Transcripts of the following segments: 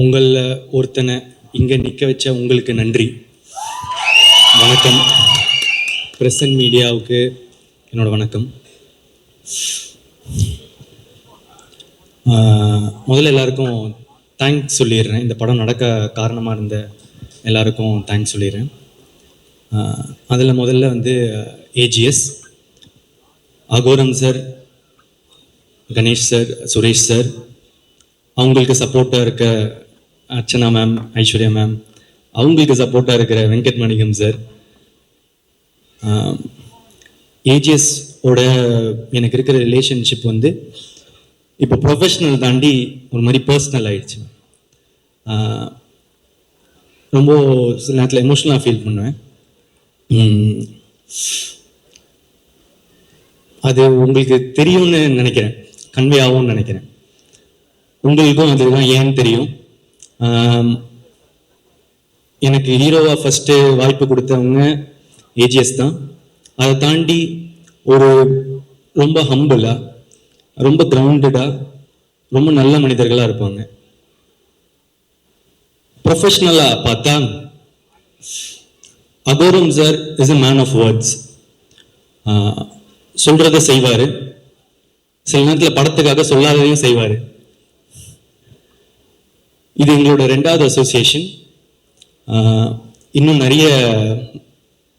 உங்களில் ஒருத்தனை இங்கே நிற்க வச்ச உங்களுக்கு நன்றி. வணக்கம். பிரசன்ட் மீடியாவுக்கு என்னோட வணக்கம். முதல்ல எல்லாருக்கும் தேங்க்ஸ் சொல்லிடுறேன். இந்த படம் நடக்க காரணமாக இருந்த எல்லாருக்கும் தேங்க்ஸ் சொல்லிடுறேன். அதில் முதல்ல AGS, Aghoram sir, Ganesh sir, Suresh sir, அவங்களுக்கு சப்போர்ட்டாக இருக்க அர்ச்சனா மேம், ஐஸ்வர்யா மேம், அவங்களுக்கு சப்போர்ட்டாக இருக்கிற வெங்கட் மணிகம் சார். ஏஜிஎஸ் ஓட எனக்கு இருக்கிற ரிலேஷன்ஷிப் இப்போ ப்ரொஃபஷ்னல் தாண்டி ஒரு மாதிரி பர்சனல் ஆயிடுச்சு. ரொம்ப சில நேரத்தில் எமோஷ்னலாக ஃபீல் பண்ணுவேன். அது உங்களுக்கு தெரியும்னு நினைக்கிறேன், கன்வே ஆகும்னு நினைக்கிறேன். உங்களுக்கும் அதுதான் ஏன்னு தெரியும். எனக்கு ஹீரோவாக ஃபஸ்ட்டு வாய்ப்பு கொடுத்தவங்க ஏஜிஎஸ் தான். அதை தாண்டி ஒரு ரொம்ப ஹம்பிளாக, ரொம்ப கிரவுண்டடாக, ரொம்ப நல்ல மனிதர்களாக இருப்பாங்க. ப்ரொஃபஷ்னலாக பார்த்தா Aghoram sir is a man of words. சொல்கிறத செய்வார், சில நேரத்தில் படத்துக்காக சொல்லாததையும் செய்வார். இது எங்களோட 2வது அசோசியேஷன். இன்னும் நிறைய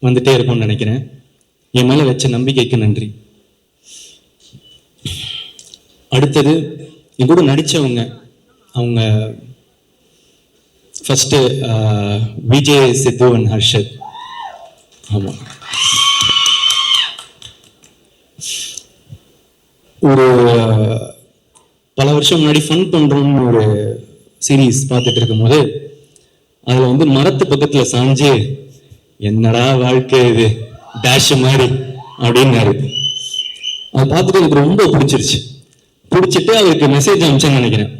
வந்துட்டே இருக்கும்னு நினைக்கிறேன். என் மேலே வச்ச நம்பிக்கைக்கு நன்றி. அடுத்தது என் கூட நடித்தவங்க, அவங்க ஃபஸ்ட்டு விஜய், சித்து அண்ட் ஹர்ஷத். ஆமாம், ஒரு பல வருஷம் முன்னாடி ஃபன் பண்ணுறோம்னு ஒரு சீரீஸ் பார்த்துட்டு இருக்கும்போது அதில் மரத்து பக்கத்தில் சாஞ்சு என்னடா வாழ்க்கை இது டேஷ் மாதிரி அப்படின்னாரு. அதை பார்த்துட்டு எனக்கு ரொம்ப பிடிச்சிட்டு அவருக்கு மெசேஜ் அனுப்பிச்சேன்னு நினைக்கிறேன்.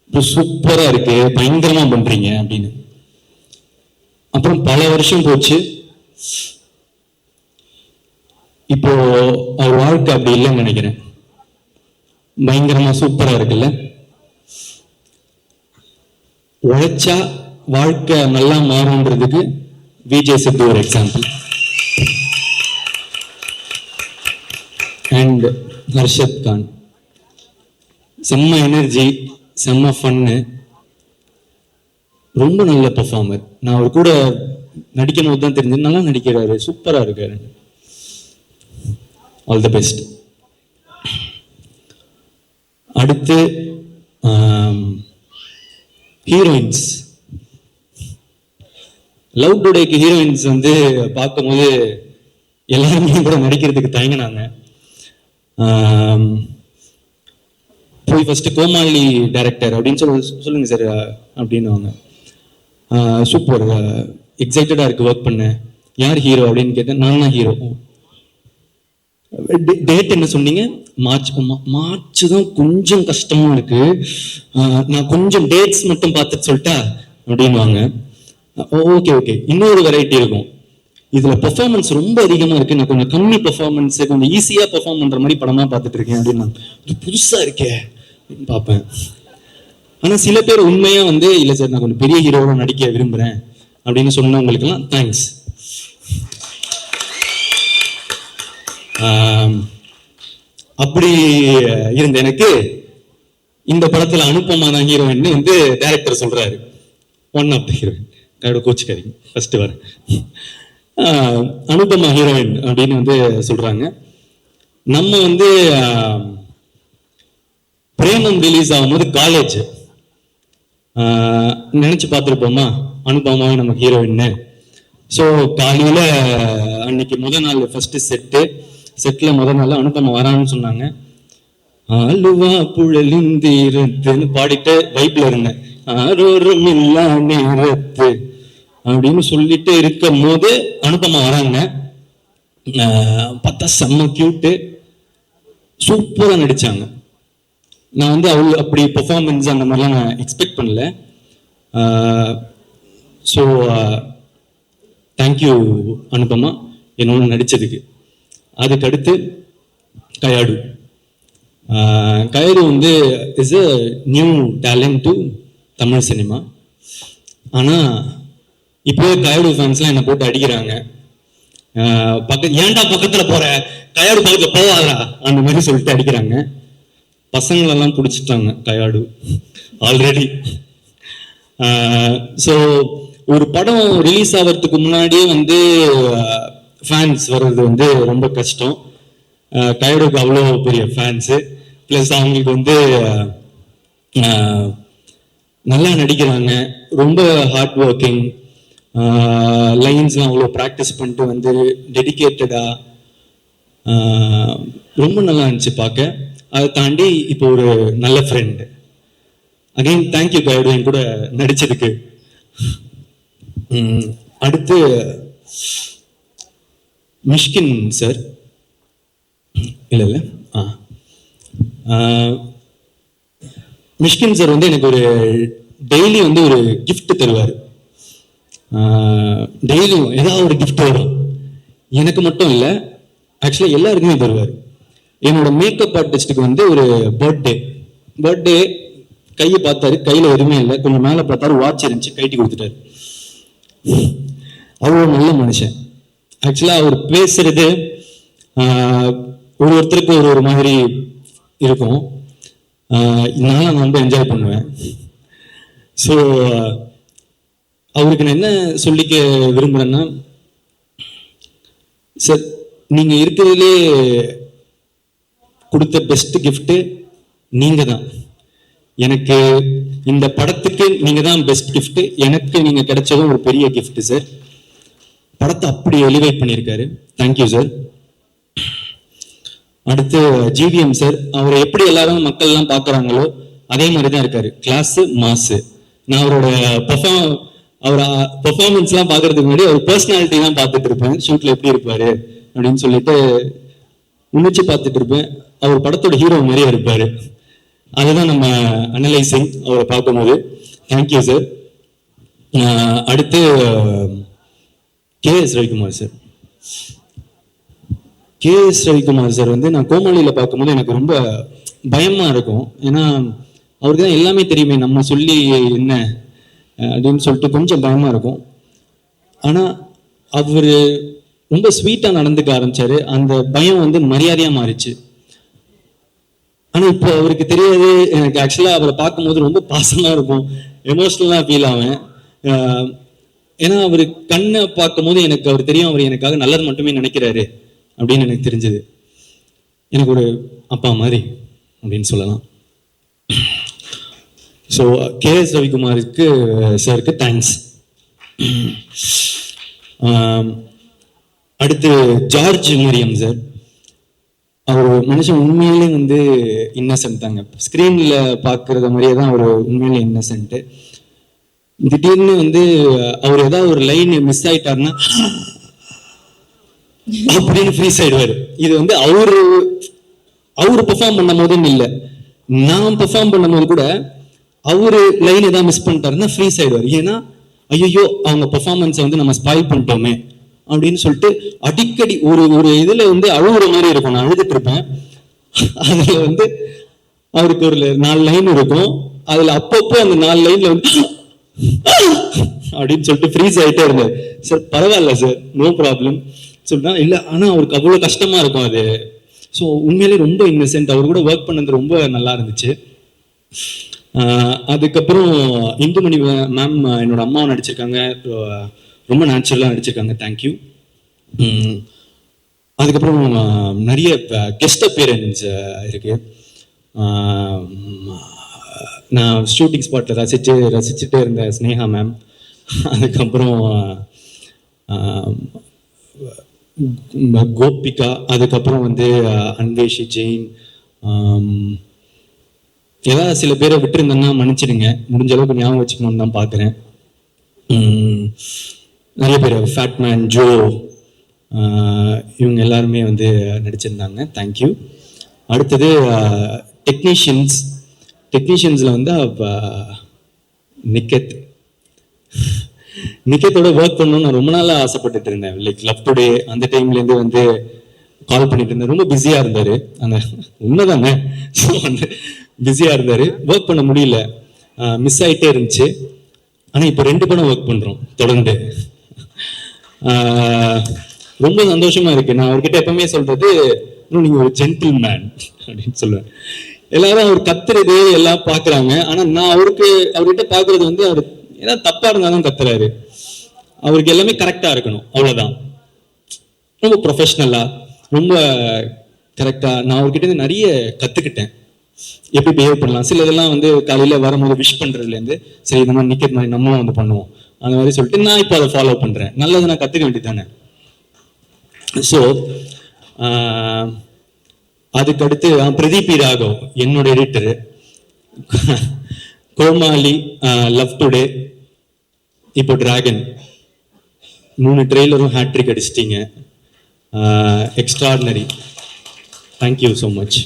இப்போ சூப்பராக இருக்கு, பயங்கரமாக பண்ணுறீங்க அப்படின்னு. அப்புறம் பல வருஷம் போச்சு. இப்போ அவர் வாழ்க்கை அப்படி இல்லைன்னு நினைக்கிறேன். பயங்கரமாக சூப்பராக இருக்குல்ல. உழைச்சா வாழ்க்கை நல்லா மாறும்ன்றதுக்கு விஜய் சித்து ஒரு எக்ஸாம்பிள். அண்ட் ஹர்ஷத் கான் செம்ம எனர்ஜி, செம்ம ஃபன்னு, ரொம்ப நல்ல பர்ஃபார்மர். நான் அவர் கூட நடிக்கும் போது தான் தெரிஞ்சது, நல்லா நடிக்கிறாரு, சூப்பராக இருக்காரு. All the best. அடுத்து ஹீரோயின்ஸ். லவ் டுடேக்கு ஹீரோயின்ஸ் பார்க்கும்போது எல்லாருமே கூட நடிக்கிறதுக்கு தயங்கினாங்க. போய் ஃபர்ஸ்ட் கோமாளி டைரக்டர் அப்படின்னு சொல்லுங்க சார் அப்படின்னுவாங்க. சூப்பர், எக்ஸைட்டடாக இருக்கு ஒர்க் பண்ண. யார் ஹீரோ அப்படின்னு கேட்டேன். நான் தான் ஹீரோ. டேட் என்ன சொன்னீங்க? மார்ச் தான் கொஞ்சம் கஷ்டமா இருக்கு, நான் கொஞ்சம் டேட்ஸ் மட்டும் பார்த்துட்டு சொல்லிட்டா அப்படின்வாங்க. ஓகே, இன்னொரு வெரைட்டி இருக்கும். இதுல பெர்ஃபார்மன்ஸ் ரொம்ப அதிகமா இருக்கு, நான் கொஞ்சம் கம்மி பெர்ஃபார்மன்ஸ், கொஞ்சம் ஈஸியா பெர்ஃபார்ம் பண்ற மாதிரி படமா பார்த்துட்டு இருக்கேன் அப்படின்னு. இது புதுசா இருக்கே அப்படின்னு பார்ப்பேன். ஆனா சில பேர் உண்மையா இல்லை சார், நான் கொஞ்சம் பெரிய ஹீரோவோட நடிக்க விரும்புறேன் அப்படின்னு சொன்னவங்களுக்கு எல்லாம் தேங்க்ஸ். அப்படி இருந்த எனக்கு இந்த படத்துல அனுபமா தான் ஹீரோயின் டைரக்டர் சொல்றாரு. ஒன் ஆஃப் த ஹீரோயின், கையோட கோச்சுக்காதீங்க, ஃபர்ஸ்ட் வர அனுபமா ஹீரோயின் அப்படின்னு சொல்றாங்க. நம்ம பிரேமம் ரிலீஸ் ஆகும்போது காலேஜ் நினைச்சு பார்த்துருப்போமா அனுபமாவே நம்ம ஹீரோயின்னு. ஸோ காலையில அன்னைக்கு நாள் ஃபர்ஸ்ட் செட்ல நாள் அனுபமா வரான்னு சொன்னாங்க. ஆளுவா புழலிந்திரத்துன்னு பாடிட்டு வைப்ல இருந்தேன். ஆரோரும் இல்லா நேரத்து அப்படின்னு சொல்லிட்டு இருக்கும் போது அனுபமா வராங்க. பார்த்தா செம்ம கியூட்டு, சூப்பரா நடிச்சாங்க. நான் அவள் அப்படி பெர்ஃபார்மன்ஸ் அந்த மாதிரிலாம் நான் எக்ஸ்பெக்ட் பண்ணல. ஸோ தேங்க்யூ அனுபமா என்னோட நடிச்சதுக்கு. அதுக்கடுத்து Kayadu is a new talent to Tamil cinema. ஆனால் இப்போ கயடு ஃபேன்ஸ்லாம் என்னை போட்டு அடிக்கிறாங்க. ஏன்டா பக்கத்தில் போற, கயாடு பக்கத்தில் போவாதா அந்த மாதிரி சொல்லிட்டு அடிக்கிறாங்க. பசங்களெல்லாம் பிடிச்சிட்டாங்க கயாடு ஆல்ரெடி. ஸோ ஒரு படம் ரிலீஸ் ஆகிறதுக்கு முன்னாடியே வந்து ஃபேன்ஸ் வர்றது வந்து ரொம்ப கஷ்டம். கயடுக்கு அவ்வளோ பெரிய ஃபேன்ஸு, ப்ளஸ் அவங்களுக்கு வந்து நல்லா நடிக்கிறாங்க, ரொம்ப ஹார்ட் ஒர்க்கிங், லைன்ஸ்லாம் அவ்வளோ ப்ராக்டிஸ் பண்ணிட்டு வந்து டெடிக்கேட்டடாக ரொம்ப நல்லா இருந்துச்சு பார்க்க. அதை தாண்டி இப்போ ஒரு நல்ல ஃப்ரெண்டு. அகைன் தேங்க்யூ கயடு என் கூட நடிச்சதுக்கு. அடுத்து மிஷ்கின் சார். இல்லை மிஷ்கின் சார் வந்து எனக்கு ஒரு டெய்லி வந்து ஒரு கிஃப்ட் தருவார். டெய்லியும் ஏதாவது ஒரு கிஃப்ட் வரும். எனக்கு மட்டும் இல்லை, ஆக்சுவலாக எல்லாருக்குமே தருவார். என்னோட மேக்கப் ஆர்டிஸ்டுக்கு வந்து ஒரு பர்த்டே கையை பார்த்தாரு, கையில் எதுவுமே இல்லை, கொஞ்சம் மேலே பார்த்தாரு, வாட்ச் இருந்துச்சு, கைட்டி கொடுத்துட்டாரு. அவ்வளோ நல்ல மனுஷன். ஆக்சுவலாக அவர் பேசுறது ஒருத்தருக்கு ஒரு மாதிரி இருக்கும். நான் ரொம்ப என்ஜாய் பண்ணுவேன். ஸோ அவருக்கு நான் என்ன சொல்லிக்க விரும்புகிறேன்னா, சார் நீங்கள் இருக்கிறதுலே கொடுத்த பெஸ்ட் கிஃப்ட்டு நீங்கள் தான். எனக்கு இந்த படத்துக்கு நீங்கள் தான் பெஸ்ட் கிஃப்ட்டு. எனக்கு நீங்கள் கிடைச்சதும் ஒரு பெரிய கிஃப்ட் சார். படத்தை அப்படி எலிவேட் பண்ணியிருக்காரு. Thank you sir. அடுத்து ஜிவிஎம் சார். அவரை எப்படி எல்லாரும் மக்கள்லாம் பார்க்குறாங்களோ அதே மாதிரி தான் இருக்காரு. கிளாஸு மாசு. நான் அவரோட பெர்ஃபார்மன்ஸ்லாம் பார்க்கறதுக்கு முன்னாடி அவர் பர்சனாலிட்டி தான் பார்த்துட்டு இருப்பேன். ஷூட்டில் எப்படி இருப்பார் அப்படின்னு சொல்லிட்டு உன்னிச்சு பார்த்துட்டு இருப்பேன். அவர் படத்தோட ஹீரோ மாதிரியே இருப்பார். அதுதான் நம்ம அனலைசிங் அவரை பார்க்கும்போது. Thank you sir. அடுத்து KS Ravikumar sir. KS Ravikumar sir வந்து நான் கோமாளியில் பார்க்கும்போது எனக்கு ரொம்ப பயமாக இருக்கும். ஏன்னா அவருக்கு தான் எல்லாமே தெரியுமே, நம்ம சொல்லி என்ன அப்படின்னு சொல்லிட்டு கொஞ்சம் பயமாக இருக்கும். ஆனால் அவர் ரொம்ப ஸ்வீட்டாக நடந்துக்க ஆரம்பிச்சாரு. அந்த பயம் வந்து மரியாதையாக மாறிச்சு. ஆனால் இப்போ அவருக்கு தெரியாது. எனக்கு ஆக்சுவலாக அவரை பார்க்கும்போது ரொம்ப பாசமாக இருக்கும், எமோஷ்னலாக ஃபீல் ஆவேன். ஏன்னா அவர் கண்ணை பார்க்கும்போது எனக்கு அவர் தெரியும், அவர் எனக்காக நல்லது மட்டுமே நினைக்கிறாரு அப்படின்னு எனக்கு தெரிஞ்சது. எனக்கு ஒரு அப்பா மாதிரி அப்படின்னு சொல்லலாம். ஸோ KS ரவிக்குமாருக்கு சாருக்கு தேங்க்ஸ். அடுத்து ஜார்ஜ் மரியம் சார். அவர் மனுஷன் உண்மையிலே வந்து இன்னசென்ட் தாங்க. ஸ்க்ரீனில் பார்க்குறத மாதிரியே தான் அவர் உண்மையிலே இன்னசென்ட்டு. திடீர்னு வந்து அவர் ஏதாவது ஒரு லைன் மிஸ் ஆயிட்டாருன்னா அப்படின்னு ஃப்ரீஸ் ஆயிடுவாரு. இது வந்து அவரு பெர்ஃபார்ம் பண்ணும் போதுன்னு இல்லை, நான் பெர்ஃபார்ம் பண்ணும் போது கூட அவரு லைன் ஏதாவது மிஸ் பண்ணிட்டாருன்னா ஃப்ரீஸ் ஆயிடுவார். ஏன்னா ஐயோ அவங்க பெர்ஃபார்மன்ஸை வந்து நம்ம ஸ்பாயில் பண்ணிட்டோமே அப்படின்னு சொல்லிட்டு அடிக்கடி ஒரு இதுல வந்து அழுகுற மாதிரி இருக்கும். நான் அழுதுட்டு இருப்பேன். அதுல வந்து அவருக்கு ஒரு 4 லைன் இருக்கும். அதுல அப்பப்போ அந்த 4 லைன்ல வந்து அப்படின்னு சொல்லிட்டு ஃப்ரீஸ் ஆகிட்டே இருந்தார். சார் பரவாயில்ல சார், நோ ப்ராப்ளம் சொல்லிட்டா இல்லை. ஆனால் அவருக்கு அவ்வளோ கஷ்டமா இருக்கும் அது. ஸோ உண்மையிலே ரொம்ப இன்னசென்ட். அவர் கூட ஒர்க் பண்ணது ரொம்ப நல்லா இருந்துச்சு. அதுக்கப்புறம் இந்துமணி மேம் என்னோட அம்மாவை நடிச்சிருக்காங்க, ரொம்ப நேச்சுரலாக நடிச்சிருக்காங்க. தேங்க்யூ. அதுக்கப்புறம் நிறைய கெஸ்ட் அப்பியரன்ஸ் இருக்கு. நான் ஷூட்டிங் ஸ்பாட்டில் ரசிச்சுட்டே இருந்த ஸ்னேகா மேம், அதுக்கப்புறம் கோபிகா, அதுக்கப்புறம் வந்து அன்வேஷி ஜெயின். ஏதாவது சில பேரை விட்டுருந்தேன்னா மன்னிச்சிடுங்க, முடிஞ்ச அளவுக்கு ஞாபகம் வச்சுக்கணும்னு தான் பார்க்குறேன். நிறைய பேர் ஃபேட்மேன், ஜோ, இவங்க எல்லாருமே வந்து நடிச்சிருந்தாங்க. தேங்க்யூ. அடுத்தது டெக்னீஷியன்ஸில் வந்து நிக்கத்தோட ஒர்க் பண்ணணும்னு நான் ரொம்ப நாளாக ஆசைப்பட்டுட்டு இருந்தேன். லைக் லவ் டுடே அந்த டைம்லேருந்து வந்து கால் பண்ணிட்டு இருந்தேன். ரொம்ப பிஸியாக இருந்தார். அந்த உண்மைதானே, ஸோ வந்து பிஸியாக இருந்தார், ஒர்க் பண்ண முடியல. மிஸ் ஆகிட்டே இருந்துச்சு. ஆனால் இப்போ 2 படம் ஒர்க் பண்ணுறோம் தொடர்ந்து. ரொம்ப சந்தோஷமா இருக்கு. நான் அவர்கிட்ட எப்பவுமே சொல்றது, நீங்க ஒரு ஜென்டில் மேன் அப்படின்னு சொல்லுவேன். எல்லாரும் அவர் கத்துறது எல்லாம் பாக்குறாங்க. ஆனா நான் அவர்கிட்ட பாக்குறது வந்து அவர் ஏதாவது தப்பா இருந்தாலும் கத்துறாரு. அவருக்கு எல்லாமே கரெக்டா இருக்கணும், அவ்வளவுதான். ரொம்ப ப்ரொஃபஷனலா, ரொம்ப கரெக்டா. நான் அவர்கிட்ட இருந்து நிறைய கத்துக்கிட்டேன், எப்படி பிஹேவ் பண்ணலாம். சில இதெல்லாம் வந்து காலையில வரும்போது விஷ் பண்றதுல இருந்து, சரி இந்த மாதிரி நிக்கிறது மாதிரி நம்மளும் வந்து பண்ணுவோம் அந்த மாதிரி சொல்லிட்டு நான் இப்போ அதை ஃபாலோ பண்றேன். நல்லது நான் கத்துக்க வேண்டியது தானே. ஸோ அதுக்கடுத்து பிரதீப் ராகவ் என்னோட எடிட்டரு. கோமாளி, லவ் டுடே, இப்போ டிராகன் 3 ட்ரெய்லரும் ஹேட்ரிக் அடிச்சிட்டீங்க. Extraordinary, thank you so much.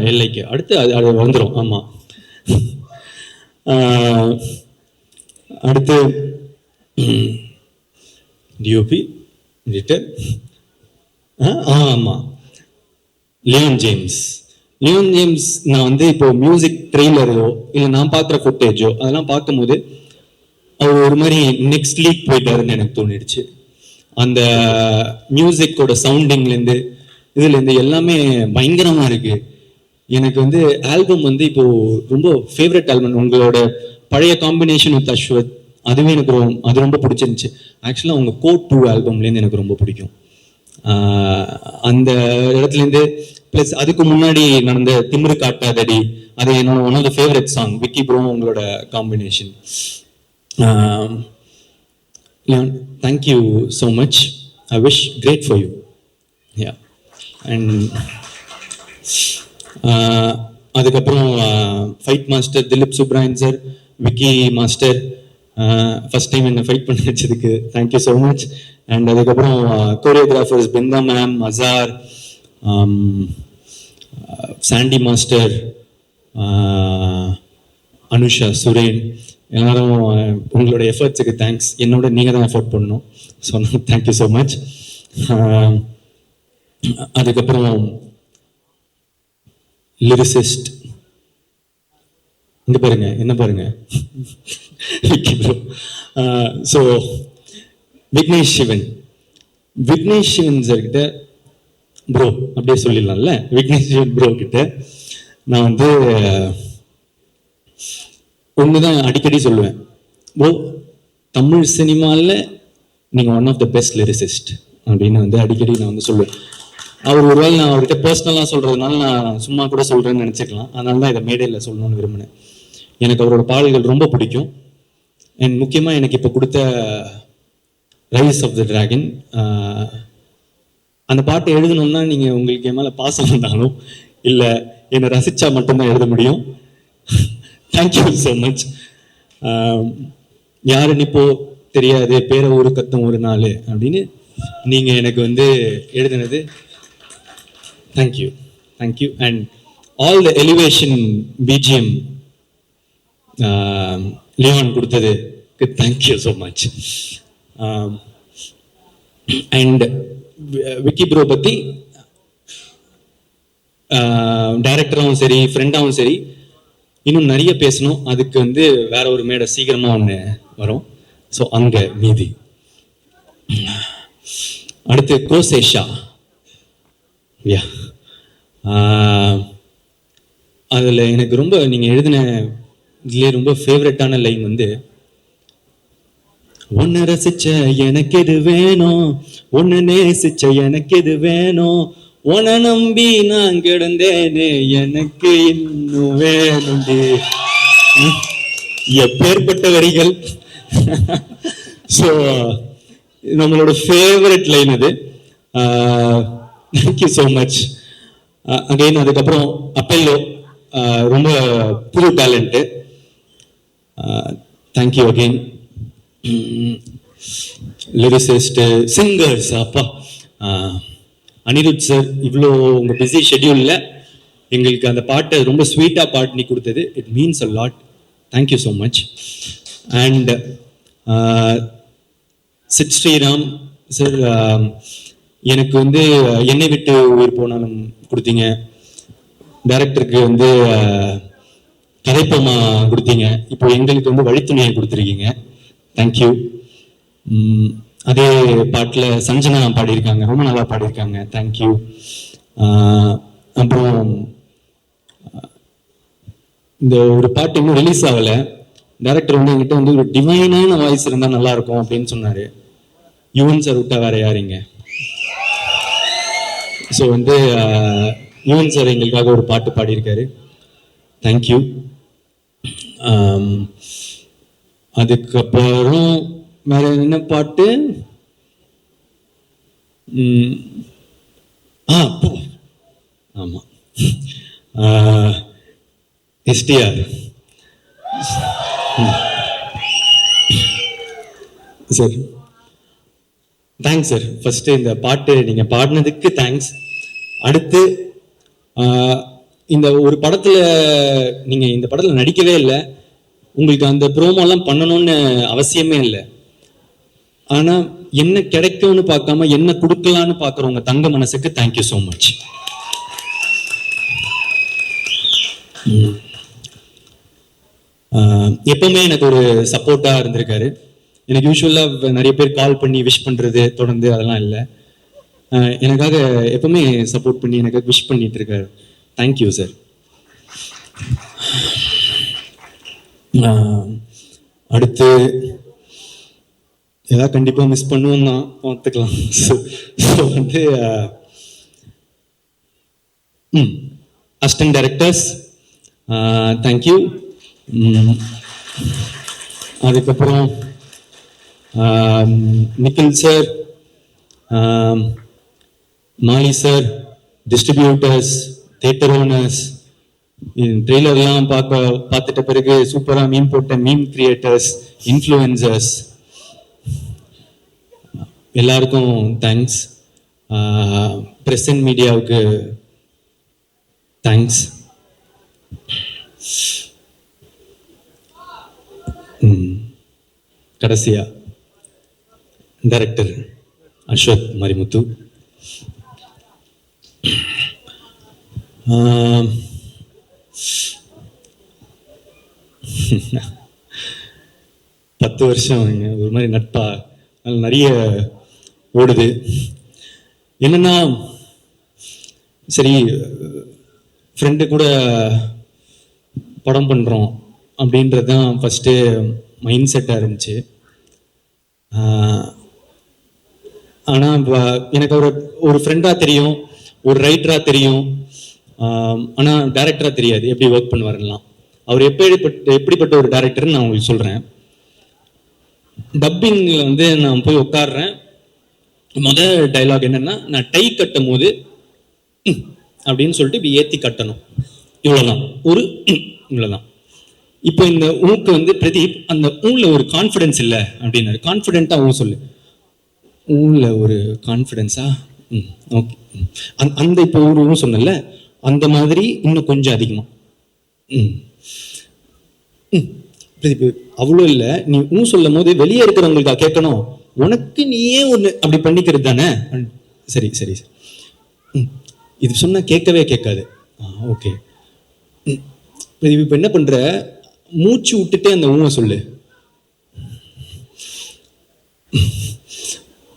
எல்லைக்கு அடுத்து அது வந்துடும். ஆமாம், அடுத்து டிஓபி எடிட்டர். ஆமாம், லியோன் ஜேம்ஸ். நான் வந்து இப்போ மியூசிக் ட்ரெய்லரோ இல்லை நான் பார்க்குற ஃபுட்டேஜோ அதெல்லாம் பார்க்கும்போது அவர் ஒரு மாதிரி நெக்ஸ்ட் லீக் போயிட்டாருன்னு எனக்கு தோணிடுச்சு. அந்த மியூசிக்கோட சவுண்டிங்லேருந்து இதுலேருந்து எல்லாமே பயங்கரமாக இருக்கு. எனக்கு வந்து ஆல்பம் வந்து இப்போ ரொம்ப ஃபேவரட் ஆல்பம். உங்களோட பழைய காம்பினேஷன் வித் அஸ்வத், அதுவே எனக்கு அது ரொம்ப பிடிச்சிருந்துச்சு. ஆக்சுவலாக உங்கள் கோட் 2 ஆல்பம்லேருந்து எனக்கு ரொம்ப பிடிக்கும். அந்த இடத்துலேருந்து ப்ளஸ் அதுக்கு முன்னாடி நடந்த திமிரு காட்டாதடி, அது என்னோட one of the favourite song. Vicky bro உங்களோட combination. Thank you so much. I wish great for you. Yeah. And அதுக்கப்புறம் fight master Dhilip Subbarayan sir, Vicky master, first time என்னை ஃபைட் பண்ண வச்சதுக்கு தேங்க்யூ ஸோ மச். அண்ட் அதுக்கப்புறம் choreographers Brinda ma'am, Azhar, Sandy master, Anusha, Suren, எல்லாரும் உங்களோட எஃபர்ட்ஸுக்கு thanks. என்னோட நீங்கள் தான் எஃபர்ட் பண்ணணும். So thank you so much. அதுக்கப்புறம் லிரிசிஸ்ட், இங்க பாருங்க, என்ன பாருங்க, ஸோ விக்னேஷ் சிவன் சார் கிட்ட, ப்ரோ அப்படியே சொல்லிடலாம்ல, விக்னேஷ் சிவன் ப்ரோ கிட்ட நான் வந்து ஒண்ணுதான் அடிக்கடி சொல்லுவேன், ப்ரோ தமிழ் சினிமாவில் நீங்க one of the best lyricist அப்படின்னு வந்து அடிக்கடி நான் வந்து சொல்லுவேன். அவர் ஒருவேளை நான் அவர்கிட்ட பர்சனலாக சொல்றதுனால நான் சும்மா கூட சொல்றேன்னு நினைச்சுக்கலாம். அதனால தான் இதை மேடையில் சொல்லணும்னு விரும்பினேன். எனக்கு அவரோட பாடல்கள் ரொம்ப பிடிக்கும். அண்ட் முக்கியமாக எனக்கு இப்போ கொடுத்த ரைஸ் ஆஃப் த டிராகன், அந்த பாட்டை எழுதணும்னா நீங்கள் உங்களுக்கு என் மேலே பாசம் வந்தாலும் இல்லை என்னை ரசித்தா மட்டும்தான் எழுத முடியும். Thank you so much. யாருன்னு இப்போ தெரியாது, பேர ஊரு கத்தும் ஒரு நாள் அப்படின்னு நீங்கள் எனக்கு வந்து எழுதினது, thank you. And all the elevation BGM Leon கொடுத்ததுக்கு thank you so much. And Vicky bro பற்றி டைரக்டராகவும் சரி ஃப்ரெண்டாகவும் சரி இன்னும் நிறைய பேசணும். அதுக்கு வந்து வேற ஒரு மேடை சீக்கிரமாக ஒன்று வரும். ஸோ அங்கே மீதி. அடுத்து கோசேஷா. யா, அதில் எனக்கு ரொம்ப நீங்கள் எழுதின இதுலேயே ரொம்ப ஃபேவரட்டான லைன் வந்து, ஒன்னை ரசிச்ச எனக்கு எது வேணும், ஒன்னு நேசிச்ச எனக்கு எது வேணும், உன்னை நம்பி நான் கிடந்தேனே எனக்கு இன்னும் வேணும். எப்பேற்பட்ட வரிகள். ஸோ நம்மளோட ஃபேவரட் லைன் அது. Thank you so much again. அதுக்கப்புறம் அப்பல்லோ, ரொம்ப புது talent. Thank you again. Lyricist, singers, அப்பா அனிருத் சார், இவ்வளோ உங்கள் பிஸி ஷெட்யூலில் எங்களுக்கு அந்த பாட்டை ரொம்ப ஸ்வீட்டாக பாட்டு கொடுத்தது, it means a lot. Thank you so much. And Sid Sriram sir, எனக்கு வந்து என்னை விட்டு உயிர் போனாலும் கொடுத்தீங்க. டைரக்டருக்கு வந்து கதைப்பொம்மா கொடுத்தீங்க, இப்போ எங்களுக்கு வந்து வழித்துணையை கொடுத்துருக்கீங்க. தேங்க்யூ. அதே பாட்டில் சஞ்சனா பாடியிருக்காங்க, ரொம்ப நல்லா பாடியிருக்காங்க. தேங்க்யூ. அப்புறம் இந்த ஒரு பாட்டு இன்னும் ரிலீஸ் ஆகலை. டைரக்டர் வந்து என்கிட்ட வந்து ஒரு டிவைனான வாய்ஸ் இருந்தால் நல்லா இருக்கும் அப்படின்னு சொன்னார். யுவன் சார் விட்டா வேற யாருங்க? ஸோ வந்து யுவன் சார் எங்களுக்காக ஒரு பாட்டு பாடியிருக்காரு. தேங்க்யூ. அதுக்கப்புறம் வேற என்ன பாட்டு? ஆமா, STR sir. Thanks sir. First இந்த பாட்டு நீங்க பாடினதுக்கு தேங்க்ஸ். அடுத்து இந்த ஒரு படத்துல நீங்க இந்த படத்துல நடிக்கவே இல்லை, உங்களுக்கு அந்த ப்ரோமோலாம் பண்ணணும்னு அவசியமே இல்லை. ஆனா என்ன கிடைக்கும்னு பார்க்காம என்ன கொடுக்கலான்னு பார்க்குறவங்க தங்க மனசுக்கு தேங்க்யூ ஸோ மச். எப்பவுமே எனக்கு ஒரு சப்போர்ட்டா இருந்திருக்காரு. எனக்கு யூஸ்வலா நிறைய பேர் கால் பண்ணி விஷ் பண்றது தொடர்ந்து அதெல்லாம் இல்லை. எனக்காக எப்பவுமே சப்போர்ட் பண்ணி எனக்காக விஷ் பண்ணிட்டு இருக்காரு. Thank you sir. அடுத்து ஏதாவது கண்டிப்பா மிஸ் பண்ணுவோம் தான், பார்த்துக்கலாம். வந்து அசிஸ்டன்ட் டைரக்டர்ஸ் தேங்க்யூ. அதுக்கப்புறம் நிக்கில் சார், மாலி சார், டிஸ்ட்ரிபியூட்டர்ஸ், தியேட்டர் ஓனர்ஸ், ட்ரெய்லர்லாம் பார்த்துட்ட பிறகு சூப்பராக மீம் போட்ட மீம் கிரியேட்டர்ஸ், இன்ஃப்ளூயன்சர்ஸ், எல்லாருக்கும் தேங்க்ஸ். பிரஸ் அண்ட் மீடியாவுக்கு தேங்க்ஸ். கடைசியா டைரக்டர் அஸ்வத் மரிமுத்து, 10 வருஷம் ஒரு மாதிரி நட்பா நிறைய ஓடுது. என்னன்னா சரி ஃப்ரெண்டு கூட படம் பண்ணுறோம் அப்படின்றது தான் ஃபஸ்ட்டு மைண்ட் செட்டாக இருந்துச்சு. ஆனால் எனக்கு ஒரு ஃப்ரெண்டாக தெரியும், ஒரு ரைட்டராக தெரியும், ஆனால் டைரக்டராக தெரியாது எப்படி ஒர்க் பண்ணுவாருலாம். அவர் எப்படிப்பட்ட ஒரு டைரக்டர்னு நான் உங்களுக்கு சொல்கிறேன். டப்பிங்கில் வந்து நான் போய் உட்காடுறேன். முதல் டைலாக் என்னன்னா, நான் டை கட்டும் போது அப்படின்னு சொல்லிட்டு இப்படி ஏற்றி கட்டணும், இவ்வளோதான். இவ்வளோதான். இப்போ இந்த ஊக்கு வந்து பிரதீப் அந்த ஊன்ல ஒரு கான்ஃபிடென்ஸ் இல்லை அப்படின்னாரு. கான்ஃபிடென்ட்டாக ஊ சொல்லு. ஊன்ல ஒரு கான்ஃபிடென்ஸா? ஓகே. அந்த இப்போ ஊரும் சொன்னல அந்த மாதிரி இன்னும் கொஞ்சம் அதிகமாக. பிரதீப் அவ்வளோ இல்லை, நீ சொல்லும் போது வெளியே இருக்கிறவங்களுக்கா கேட்கணும், உனக்கு நீயே ஒன்று அப்படி பண்ணிக்கிறது தானே. சரி சரி சரி. இது சொன்னா கேட்கவே கேட்காது. ஓகே. இப்போ என்ன பண்ற, மூச்சு விட்டுட்டே அந்த ஊமை சொல்லு.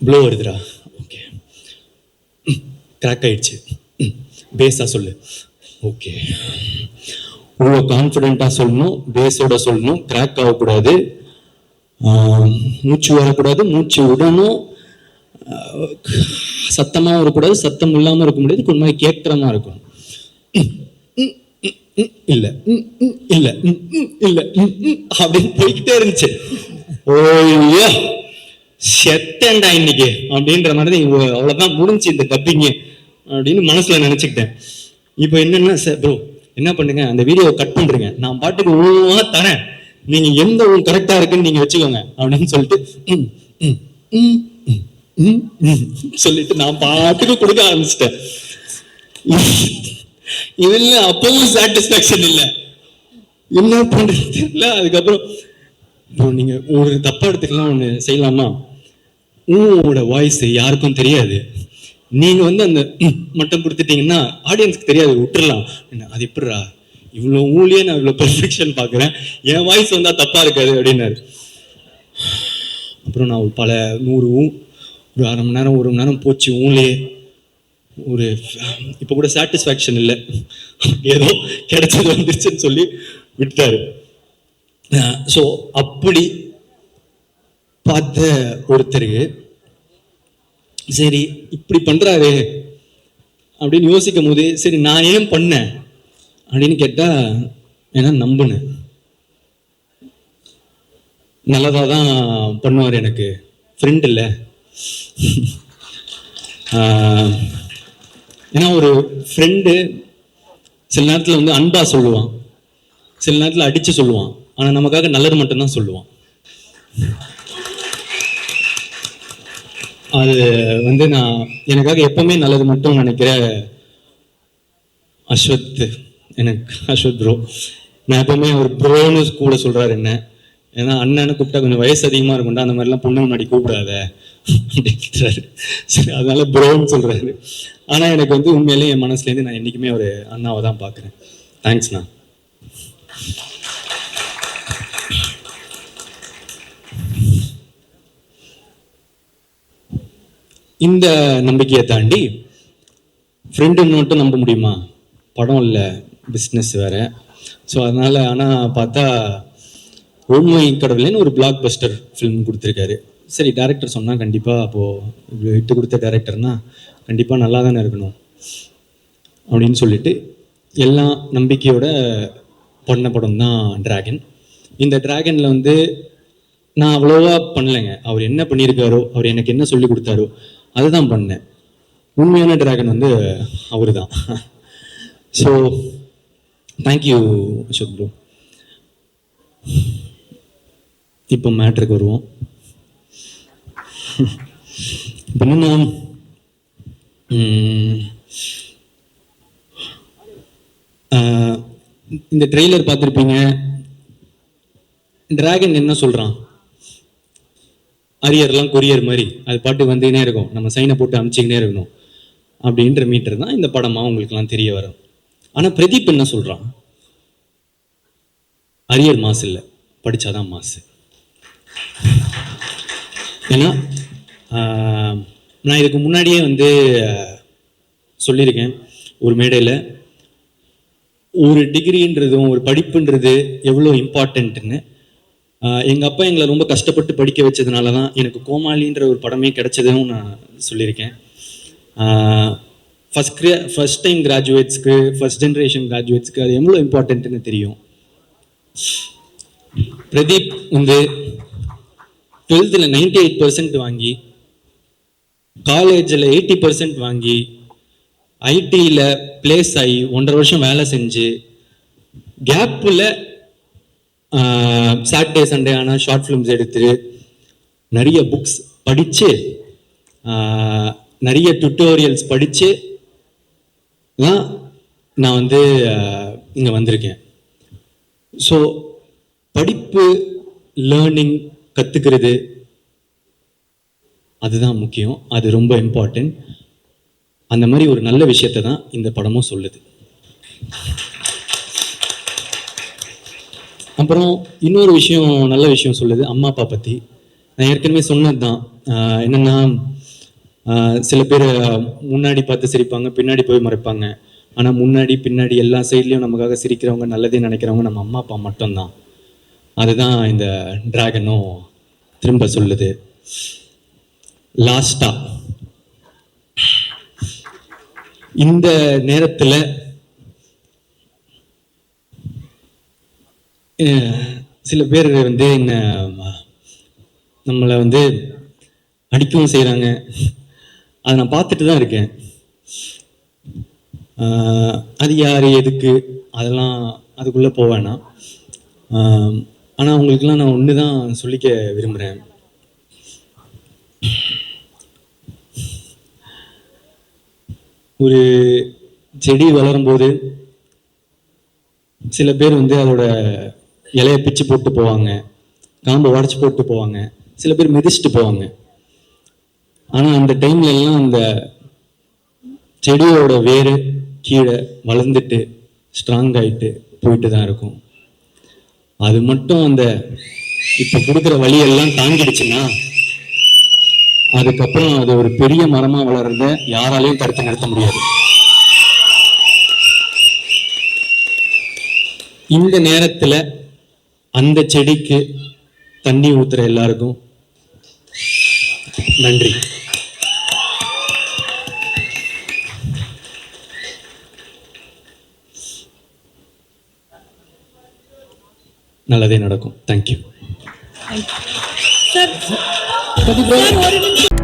ப்ளோ வருதுடா. ஓகே. கிராக் ஆயிடுச்சு. பேஸா சொல்லு. ஓகே. இவ்வளோ கான்ஃபிடென்ட்டா சொல்லணும், பேஸோட சொல்லணும், கிராக் ஆகக்கூடாது, மூச்சு வரக்கூடாது, மூச்சு விடணும், சத்தமாக வரக்கூடாது, சத்தம் இல்லாமல் இருக்க முடியாது, கொஞ்ச மாதிரி கேட்குறமா இருக்கணும். இல்லை இல்லை இல்லை அப்படின்னு போய்கிட்டே இருந்துச்சு. ஓய்யோ செத்தேன்டா இன்னைக்கு அப்படின்ற மாதிரி அவ்வளோதான் முடிஞ்சு இந்த டப்பிங்கு அப்படின்னு மனசுல நினைச்சுக்கிட்டேன். இப்போ என்னன்னா சார் ப்ரோ என்ன பண்ணுங்க, அந்த வீடியோவை கட் பண்றீங்க, நான் பாட்டுக்கு ஊவா தரேன், நீங்க எந்த ஊ கரெக்டா இருக்குன்னு நீங்க வச்சுக்கோங்க அப்படின்னு சொல்லிட்டு சொல்லிட்டு நான் பாட்டுக்கு கொடுக்க ஆரம்பிச்சிட்டேன். இதுல அப்பவும் சாட்டிஸ்பாக்சன் இல்லை, என்ன பண்றது தெரியல. அதுக்கப்புறம் நீங்க ஒரு தப்பா எடுத்துக்கலாம், ஒண்ணு செய்யலாமா, உங்களோட வாய்ஸ் யாருக்கும் தெரியாது, நீங்க வந்து அந்த மட்டும் கொடுத்துட்டீங்கன்னா ஆடியன்ஸ்க்கு தெரியாது, விட்டுறலாம். அது எப்படிரா, இவ்வளோ ஊழியே நான் இவ்வளோ பெர்ஃபெக்ஷன் பார்க்குறேன், என் வாய்ஸ் வந்தால் தப்பாக இருக்காது அப்படின்னாரு. அப்புறம் நான் பல 100 ஒரு அரை மணி நேரம் 1 மணி நேரம் போச்சு ஊழே. ஒரு இப்போ கூட சாட்டிஸ்ஃபேக்ஷன் இல்லை, ஏதோ கிடைச்சது வந்துருச்சுன்னு சொல்லி விட்டாரு. ஸோ அப்படி பார்த்த ஒருத்தருக்கு சரி இப்படி பண்றாரு அப்படின்னு யோசிக்கும் போது சரி நான் ஏன் பண்ணேன் அப்படின்னு கேட்டா, ஏன்னா நம்பினேன் நல்லதா தான் பண்ணுவார், எனக்கு ஃப்ரெண்ட் இல்லை. ஏன்னா ஒரு ஃப்ரெண்டு சில நேரத்தில் வந்து அன்பா சொல்லுவான், சில நேரத்தில் அடிச்சு சொல்லுவான், ஆனா நமக்காக நல்லது மட்டும்தான் சொல்லுவான். அது வந்து நான் எனக்காக எப்பவுமே நல்லது மட்டும் நினைக்கிற அஸ்வத், எனக்கு அஸ்வத் ப்ரோ. நான் எப்பவுமே ஒரு ப்ரோன்னு கூட சொல்றாரு என்ன, ஏன்னா அண்ணன்னு கூப்பிட்டா கொஞ்சம் வயசு அதிகமா இருக்கும்டா, அந்த மாதிரிலாம் பொண்ணு முன்னாடி கூப்பிடாத அப்படின்றாரு. சரி அதனால ப்ரோன்னு சொல்றாரு. ஆனா எனக்கு வந்து உண்மையிலேயே என் மனசுலேருந்து நான் என்னைக்குமே ஒரு அண்ணாவை தான் பார்க்குறேன். தேங்க்ஸ்ண்ணா. இந்த நம்பிக்கையை தாண்டி ஃப்ரெண்டுன்னு மட்டும் நம்ப முடியுமா? படம் இல்லை, பிஸ்னஸ் வேற. ஸோ அதனால ஆனால் பார்த்தா உண்மை கடவுளேன்னு ஒரு பிளாக் பஸ்டர் ஃபிலிம் கொடுத்துருக்காரு. சரி டேரக்டர் சொன்னால் கண்டிப்பாக அப்போது விட்டு கொடுத்த டேரக்டர்னா கண்டிப்பாக நல்லா தானே இருக்கணும் அப்படின்னு சொல்லிட்டு எல்லாம் நம்பிக்கையோட பண்ண படம் தான் டிராகன். இந்த டிராகனில் வந்து நான் அவ்வளோவா பண்ணலைங்க. அவர் என்ன பண்ணியிருக்காரோ, அவர் எனக்கு என்ன சொல்லி கொடுத்தாரோ அதுதான் பண்ணேன். உண்மையான டிராகன் வந்து அவரு தான். So thank you Ashok bro. இப்போ மேட்ருக்கு வருவோம். என்னன்னா இந்த ட்ரெய்லர் பார்த்துருப்பீங்க. டிராகன் என்ன சொல்றான், அரியர்லாம் கொரியர் மாதிரி அது பாட்டு வந்துக்கினே இருக்கும், நம்ம சைனை போட்டு அனுப்பிச்சிக்கினே இருக்கணும் அப்படின்ற மீட்டர் தான் இந்த படமா உங்களுக்குலாம் தெரிய வரும். ஆனா பிரதீப் என்ன சொல்றான், அரியர் மாசு இல்லை, படிச்சாதான் மாசு. ஏன்னா நான் இதுக்கு முன்னாடியே வந்து சொல்லியிருக்கேன் ஒரு மேடையில், ஒரு டிகிரின்றதும் ஒரு படிப்புன்றது எவ்வளோ இம்பார்ட்டன்ட்னு. எங்கள் அப்பா எங்களை ரொம்ப கஷ்டப்பட்டு படிக்க வச்சதுனால தான் எனக்கு கோமாளின்ற ஒரு படமே கிடைச்சதுன்னு நான் சொல்லியிருக்கேன். ஃபர்ஸ்ட் டைம் கிராஜுவேட்ஸ்க்கு, ஃபர்ஸ்ட் ஜென்ரேஷன் கிராஜுவேட்ஸ்க்கு அது எவ்வளோ இம்பார்ட்டன்ட்னு தெரியும். பிரதீப் வந்து 12th 98% வாங்கி, காலேஜில் 80% வாங்கி, ஐடியில் பிளேஸ் ஆகி 1.5 வருஷம் வேலை செஞ்சு, கேப்பில் சாட்டர்டே சண்டே ஆனால் ஷார்ட் ஃபிலிம்ஸ் எடுத்து, நிறைய புக்ஸ் படித்து, நிறைய டுட்டோரியல்ஸ் படித்து தான் நான் வந்து இங்கே வந்திருக்கேன். ஸோ படிப்பு, லேர்னிங், கற்றுக்கிறது அதுதான் முக்கியம், அது ரொம்ப இம்பார்ட்டன்ட். அந்த மாதிரி ஒரு நல்ல விஷயத்தை தான் இந்த படமும் சொல்லுது. அப்புறம் இன்னொரு விஷயம், நல்ல விஷயம் சொல்லுது அம்மா அப்பா பற்றி. நான் ஏற்கனவே சொன்னது தான், என்னென்னா சில பேர் முன்னாடி பார்த்து சிரிப்பாங்க, பின்னாடி போய் மறைப்பாங்க. ஆனால் முன்னாடி பின்னாடி எல்லா சைட்லேயும் நமக்காக சிரிக்கிறவங்க, நல்லதே நினைக்கிறவங்க நம்ம அம்மா அப்பா மட்டும்தான். அதுதான் இந்த டிராகனும் திரும்ப சொல்லுது. லாஸ்டா இந்த நேரத்தில் சில பேர் வந்து என்ன நம்மளை வந்து அடிக்கவும் செய்கிறாங்க. அதை நான் பார்த்துட்டு தான் இருக்கேன். அது யார், எதுக்கு, அதெல்லாம் அதுக்குள்ளே போவேன்னா. ஆனால் அவங்களுக்கெல்லாம் நான் ஒன்று தான் சொல்லிக்க விரும்புகிறேன். ஒரு செடி வளரும்போது சில பேர் வந்து அதோட இலையை பிச்சு போட்டு போவாங்க, காம்பை உடச்சி போட்டு போவாங்க, சில பேர் மிதிச்சுட்டு போவாங்க. ஆனால் அந்த டைம்ல எல்லாம் அந்த செடியோட வேறு கீழே வளர்ந்துட்டு ஸ்ட்ராங் ஆகிட்டு போயிட்டு தான் இருக்கும். அது மட்டும் அந்த இப்போ கொடுக்குற வழியெல்லாம் தாங்கிடுச்சுன்னா அதுக்கப்புறம் அது ஒரு பெரிய மரமா வளர்றத யாராலையும் தடுத்து நிறுத்த முடியாது. இந்த நேரத்துல அந்த செடிக்கு தண்ணி ஊத்துற எல்லாருக்கும் நன்றி. நல்லதே நடக்கும். தேங்க்யூ. சார், ஒரு நிமிஷம்.